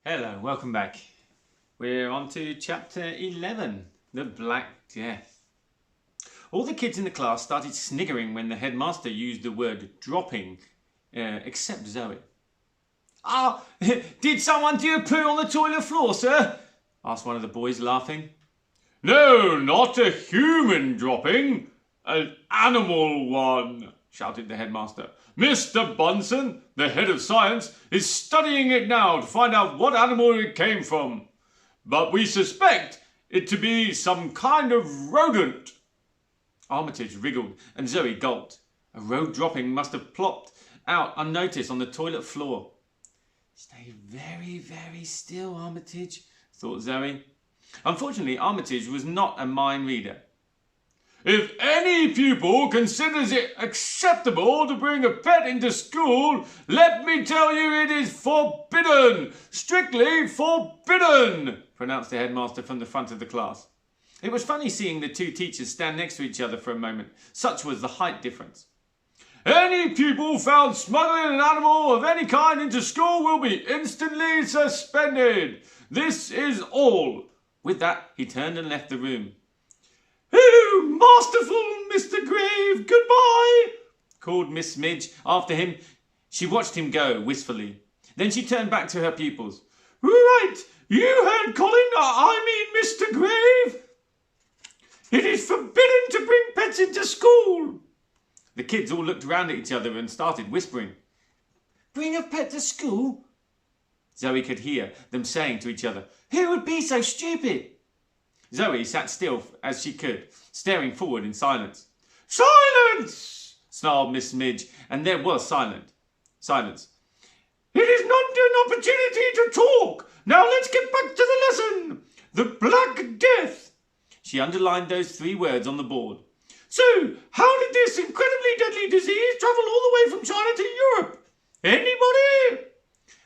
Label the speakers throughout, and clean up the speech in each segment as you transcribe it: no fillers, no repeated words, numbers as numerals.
Speaker 1: Hello, welcome back. We're on to chapter 11, The Black Death. All the kids in the class started sniggering when the headmaster used the word dropping, except Zoe. Did someone do a poo on the toilet floor, sir? Asked one of the boys, laughing.
Speaker 2: No, not a human dropping, an animal one, shouted the headmaster. Mr. Bunsen, the head of science, is studying it now to find out what animal it came from. But we suspect it to be some kind of rodent.
Speaker 1: Armitage wriggled and Zoe gulped. A road dropping must have plopped out unnoticed on the toilet floor. Stay very, very still, Armitage, thought Zoe. Unfortunately, Armitage was not a mind reader.
Speaker 2: If any pupil considers it acceptable to bring a pet into school, let me tell you it is forbidden, strictly forbidden, pronounced the headmaster from the front of the class.
Speaker 1: It was funny seeing the two teachers stand next to each other for a moment. Such was the height difference.
Speaker 2: Any pupil found smuggling an animal of any kind into school will be instantly suspended. This is all.
Speaker 1: With that, he turned and left the room.
Speaker 2: "Oh, masterful Mr. Grave, goodbye,"
Speaker 1: called Miss Midge after him. She watched him go wistfully. Then she turned back to her pupils.
Speaker 2: "Right, you heard Colin, Mr. Grave. It is forbidden to bring pets into school."
Speaker 1: The kids all looked round at each other and started whispering. Bring a pet to school? Zoe could hear them saying to each other, Who would be so stupid? Zoe sat still as she could, staring forward in silence.
Speaker 2: "Silence!"
Speaker 1: snarled Miss Midge, and there was silence.
Speaker 2: "It is not an opportunity to talk. Now let's get back to the lesson. The Black Death."
Speaker 1: She underlined those 3 words on the board.
Speaker 2: "So, how did this incredibly deadly disease travel all the way from China to Europe? Anybody?"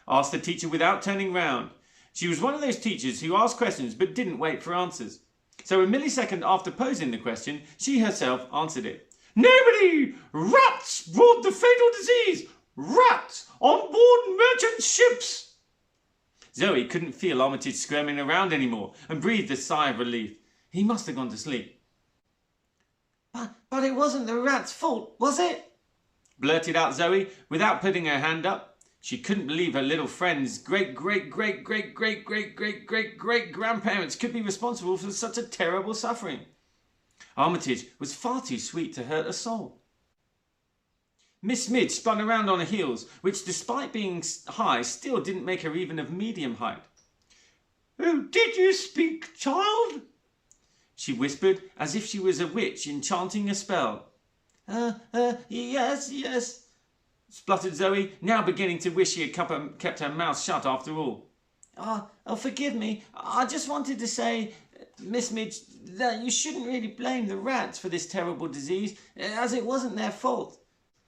Speaker 1: asked the teacher without turning round. She was one of those teachers who asked questions but didn't wait for answers. So a millisecond after posing the question, she herself answered it.
Speaker 2: "Nobody! Rats brought the fatal disease! Rats on board merchant ships!"
Speaker 1: Zoe couldn't feel Armitage squirming around anymore and breathed a sigh of relief. He must have gone to sleep. But it wasn't the rat's fault, was it? Blurted out Zoe without putting her hand up. She couldn't believe her little friend's great-great-great-great-great-great-great-great-grandparents could be responsible for such a terrible suffering. Armitage was far too sweet to hurt a soul. Miss Midge spun around on her heels, which despite being high still didn't make her even of medium height.
Speaker 2: "Oh, did you speak, child?"
Speaker 1: she whispered, as if she was a witch enchanting a spell. Yes, spluttered Zoe, now beginning to wish she had kept her mouth shut after all. Forgive me. I just wanted to say, Miss Midge, that you shouldn't really blame the rats for this terrible disease, as it wasn't their fault.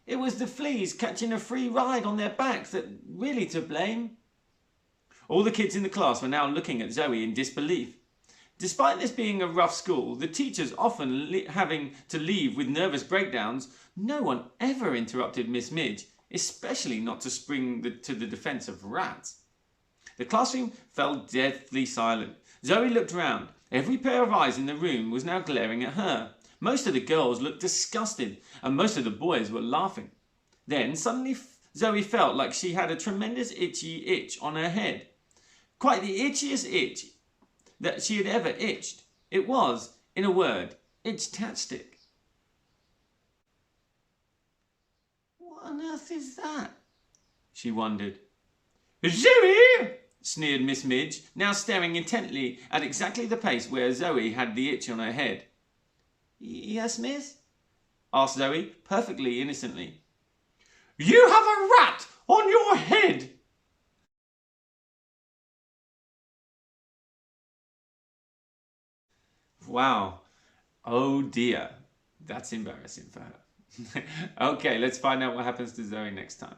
Speaker 1: It was the fleas catching a free ride on their backs that really to blame. All the kids in the class were now looking at Zoe in disbelief. Despite this being a rough school, the teachers often having to leave with nervous breakdowns, no one ever interrupted Miss Midge, especially not to spring to the defence of rats. The classroom fell deathly silent. Zoe looked round. Every pair of eyes in the room was now glaring at her. Most of the girls looked disgusted, and most of the boys were laughing. Then suddenly Zoe felt like she had a tremendous itchy itch on her head. Quite the itchiest itch that she had ever itched. It was, in a word, itch-tastic. What on earth is that? She wondered.
Speaker 2: "Zoe!"
Speaker 1: sneered Miss Midge, now staring intently at exactly the place where Zoe had the itch on her head. Yes, miss? Asked Zoe, perfectly innocently.
Speaker 2: "You have a rat on your head!"
Speaker 1: Wow. Oh dear. That's embarrassing for her. Okay, let's find out what happens to Zoe next time.